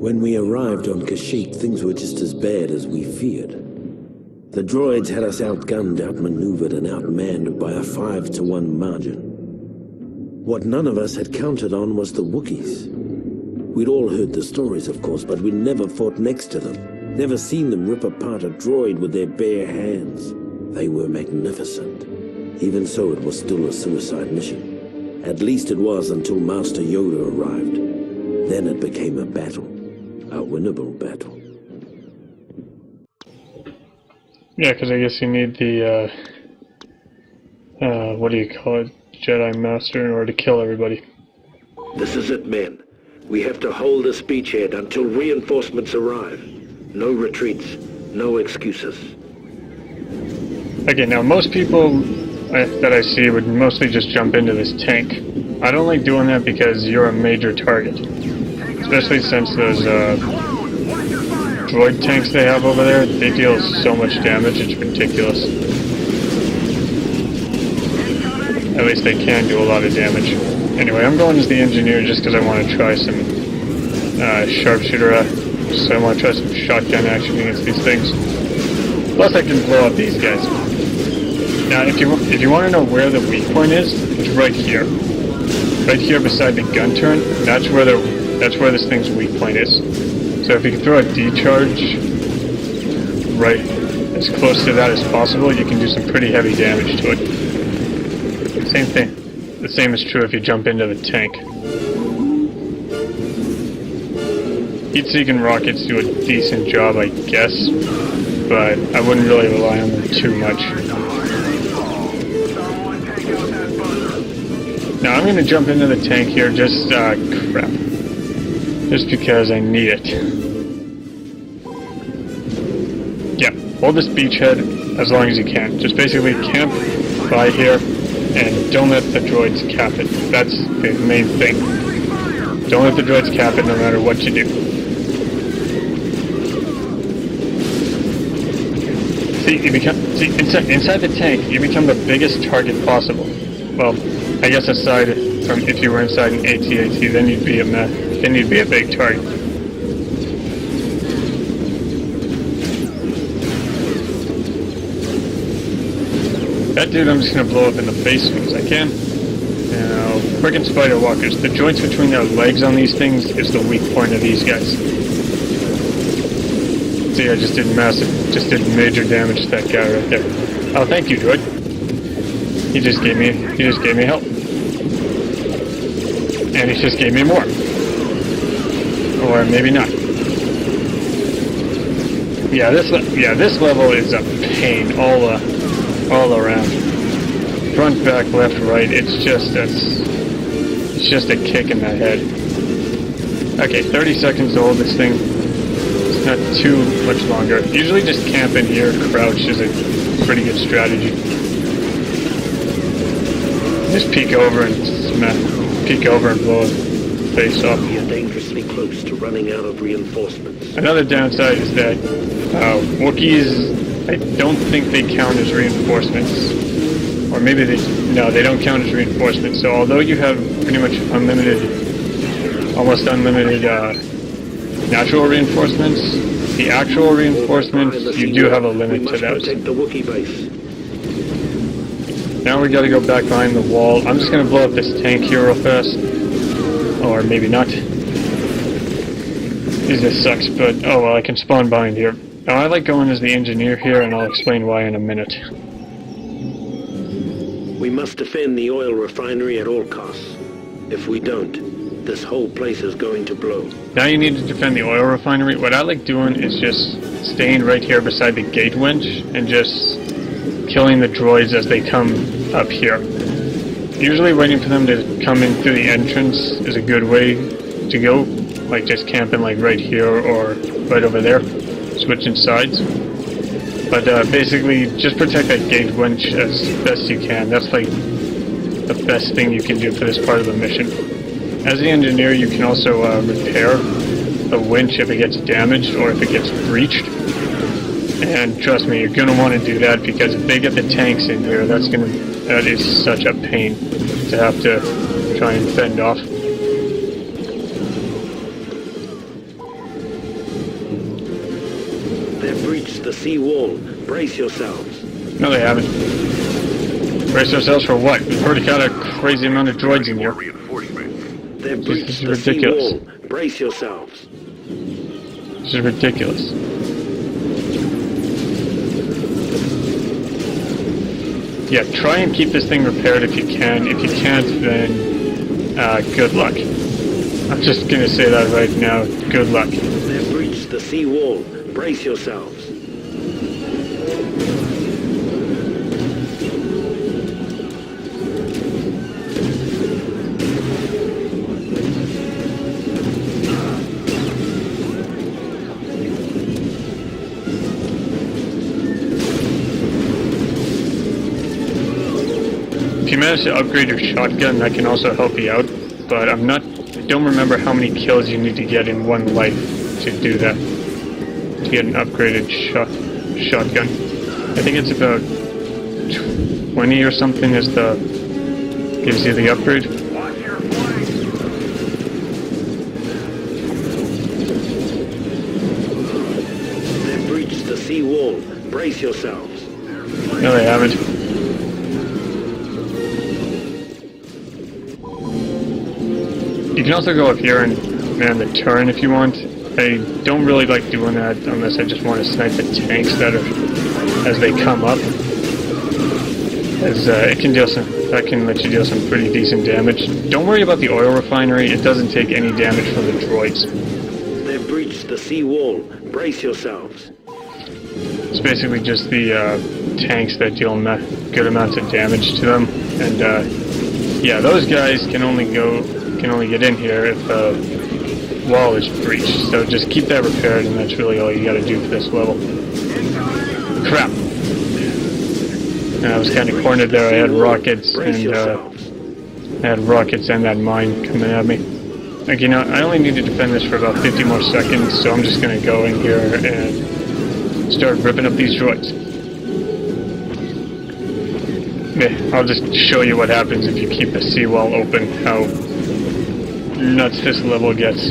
When we arrived on Kashyyyk, things were just as bad as we feared. The droids had us outgunned, outmaneuvered, and outmanned by a 5-to-1 margin. What none of us had counted on was the Wookiees. We'd all heard the stories, of course, but we'd never fought next to them, never seen them rip apart a droid with their bare hands. They were magnificent. Even so, it was still a suicide mission. At least it was until Master Yoda arrived. Then it became a battle. A winnable battle. Yeah, because I guess you need the, what do you call it? Jedi Master in order to kill everybody. This is it, men. We have to hold this beachhead until reinforcements arrive. No retreats, no excuses. Okay, now most people that I see would mostly just jump into this tank. I don't like doing that because you're a major target. Especially since those droid tanks they have over there, they deal so much damage, it's ridiculous. At least they can do a lot of damage. Anyway, I'm going as the engineer just because I want to try some sharpshooter, so I want to try some shotgun action against these things. Plus I can blow up these guys. Now if you want to know where the weak point is, it's right here. Right here beside the gun turret, that's where this thing's weak point is. So if you can throw a D-charge right as close to that as possible, you can do some pretty heavy damage to it. Same thing. The same is true if you jump into the tank. Heat-seeking rockets do a decent job, I guess, but I wouldn't really rely on them too much. Now I'm going to jump into the tank here, just, crap. Just because I need it. Yeah, hold this beachhead as long as you can. Just basically camp by here and don't let the droids cap it. That's the main thing. Don't let the droids cap it no matter what you do. See, inside the tank, you become the biggest target possible. Well, I guess aside from if you were inside an AT-AT, then you'd be a big target. That dude I'm just going to blow up in the face because I can. Now, friggin' spider walkers. The joints between their legs on these things is the weak point of these guys. See, I just did major damage to that guy right there. Oh, thank you, droid. He just gave me help. And he just gave me more. Or maybe not. Yeah, this level is a pain all around. Front, back, left, right. It's just a kick in the head. Okay, 30 seconds to hold this thing. It's not too much longer. Usually just camp in here, crouch is a pretty good strategy. Just peek over and blow his face off. We are dangerously close to running out of reinforcements. Another downside is that Wookiees, I don't think they count as reinforcements. Or maybe they don't count as reinforcements. So although you have pretty much almost unlimited natural reinforcements, the actual reinforcements, you do have a limit to those. Protect the Wookiee base. Now we gotta go back behind the wall. I'm just gonna blow up this tank here real fast. Or maybe not. This sucks, but oh well, I can spawn behind here. Now I like going as the engineer here, and I'll explain why in a minute. We must defend the oil refinery at all costs. If we don't, this whole place is going to blow. Now you need to defend the oil refinery. What I like doing is just staying right here beside the gate winch and just killing the droids as they come up here. Usually waiting for them to come in through the entrance is a good way to go, like just camping like right here or right over there, switching sides. But basically just protect that gate winch as best you can. That's like the best thing you can do for this part of the mission. As the engineer, you can also repair the winch if it gets damaged or if it gets breached. And trust me, you're going to want to do that because if they get the tanks in here, that is such a pain to have to try and fend off. breached the sea wall. Brace yourselves. No, they haven't. Brace ourselves for what? We've already got a crazy amount of droids in here. They've This breached is the sea ridiculous. wall. Brace yourselves. This is ridiculous. Yeah, try and keep this thing repaired if you can. If you can't, then good luck. I'm just gonna say that right now. Good luck. They've breached the sea wall. Brace yourselves. If you manage to upgrade your shotgun, that can also help you out, but I don't remember how many kills you need to get in one life to do that, to get an upgraded shotgun. I think it's about 20 or something is gives you the upgrade. They've breached the sea wall. Brace yourselves. No, they haven't. You can also go up here and man the turret if you want. I don't really like doing that unless I just want to snipe the tanks that are as they come up. As that can let you deal some pretty decent damage. Don't worry about the oil refinery. It doesn't take any damage from the droids. They've breached the sea wall. Brace yourselves. It's basically just the tanks that deal good amounts of damage to them, and yeah, those guys can only get in here if the wall is breached. So just keep that repaired, and that's really all you got to do for this level. Crap! I was kind of cornered there. I had rockets and that mine coming at me. Like, you know, I only need to defend this for about 50 more seconds, so I'm just gonna go in here and start ripping up these droids. Yeah, I'll just show you what happens if you keep the seawall open, how nuts this level gets.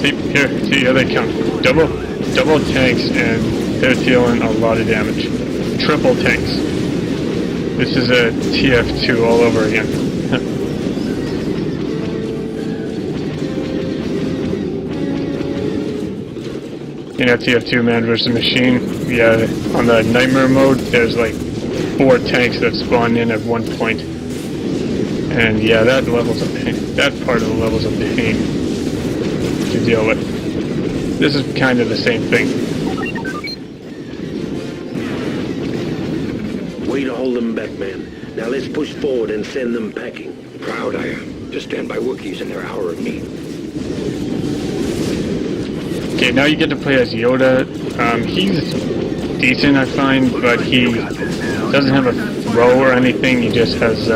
See, here they come. Double tanks, and they're dealing a lot of damage. Triple tanks. This is a TF2 all over again. You know, TF2 man versus machine. Yeah, on the nightmare mode, there's like 4 tanks that spawn in at one point. And yeah, that level's a pain. That part of the level's a pain to deal with. This is kind of the same thing. Way to hold them back, man. Now let's push forward and send them packing. Proud I am to stand by Wookiees in their hour of need. Okay, now you get to play as Yoda. He's decent, I find, but he doesn't have a throw or anything. He just has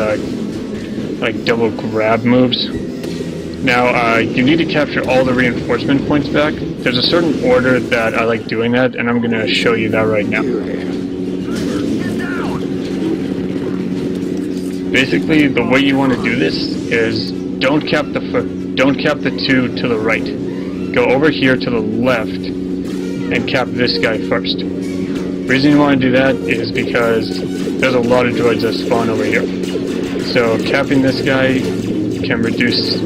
like double grab moves. Now, you need to capture all the reinforcement points back. There's a certain order that I like doing that, and I'm going to show you that right now. Basically, the way you want to do this is don't cap the 2 to the right. Go over here to the left and cap this guy first. The reason you want to do that is because there's a lot of droids that spawn over here. So capping this guy can reduce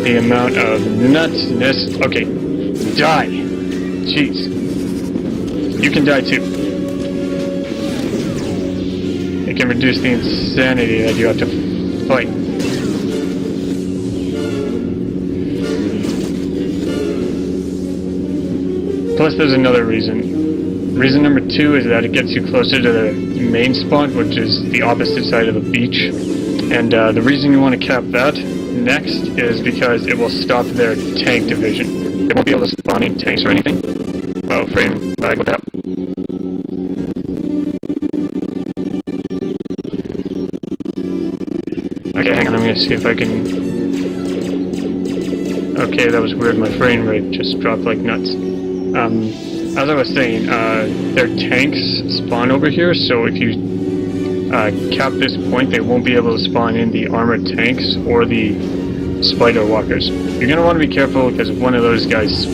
the amount of nutsness. Okay, die. Jeez. You can die too. It can reduce the insanity that you have to fight. Plus there's another reason. Reason number 2 is that it gets you closer to the main spot, which is the opposite side of the beach. And the reason you want to cap that next is because it will stop their tank division. They won't be able to spawn any tanks or anything. Well, frame lag with that. Okay, hang on, I'm gonna see if I can... Okay, that was weird, my frame rate just dropped like nuts. As I was saying, their tanks spawn over here, so if you cap this point, they won't be able to spawn in the armored tanks or the spider walkers. You're going to want to be careful because if one of those guys,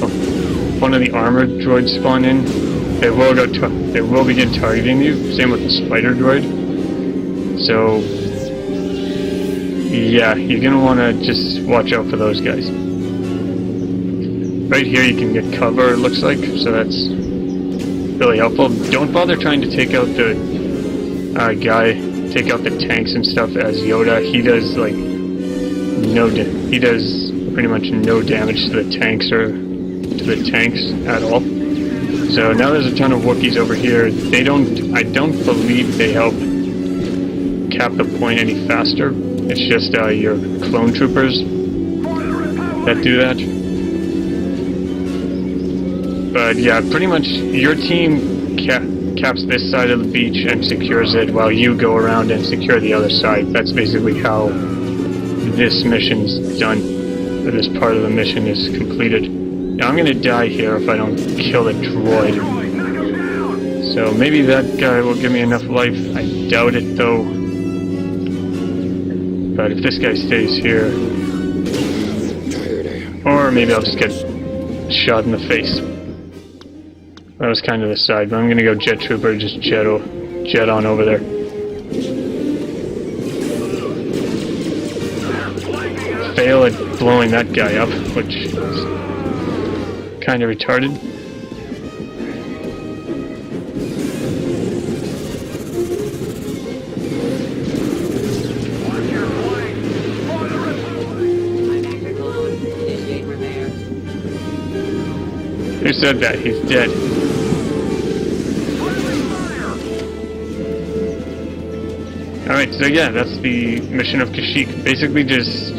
one of the armored droids spawn in, they will begin targeting you. Same with the spider droid. So yeah, you're going to want to just watch out for those guys. Right here you can get cover, it looks like, so that's really helpful. Don't bother trying to take out the take out the tanks and stuff as Yoda. He does like he does pretty much no damage to the tanks or to the tanks at all. So now there's a ton of Wookiees over here. I don't believe they help cap the point any faster. It's just your clone troopers that do that. But yeah, pretty much your team caps this side of the beach and secures it while you go around and secure the other side. That's basically how this mission's done, or this part of the mission is completed. Now I'm gonna die here if I don't kill the droid. So maybe that guy will give me enough life. I doubt it though. But if this guy stays here, or maybe I'll just get shot in the face. That was kind of the side, but I'm gonna go jet trooper, just jet on over there. Fail at blowing that guy up, which is kind of retarded. Who said that? He's dead. Alright, so yeah, that's the mission of Kashyyyk. Basically just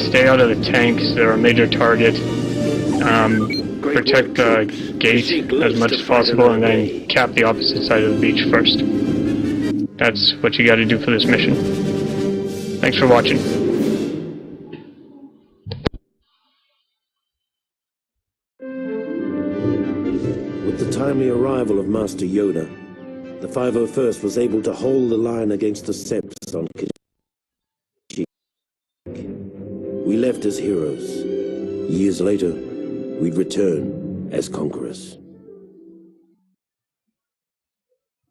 stay out of the tanks, they're a major target. Protect the gate as much as possible, and then cap the opposite side of the beach first. That's what you gotta do for this mission. Thanks for watching. With the timely arrival of Master Yoda, the 501st was able to hold the line against the Seps on Kashyyyk. We left as heroes. Years later, we'd return as conquerors.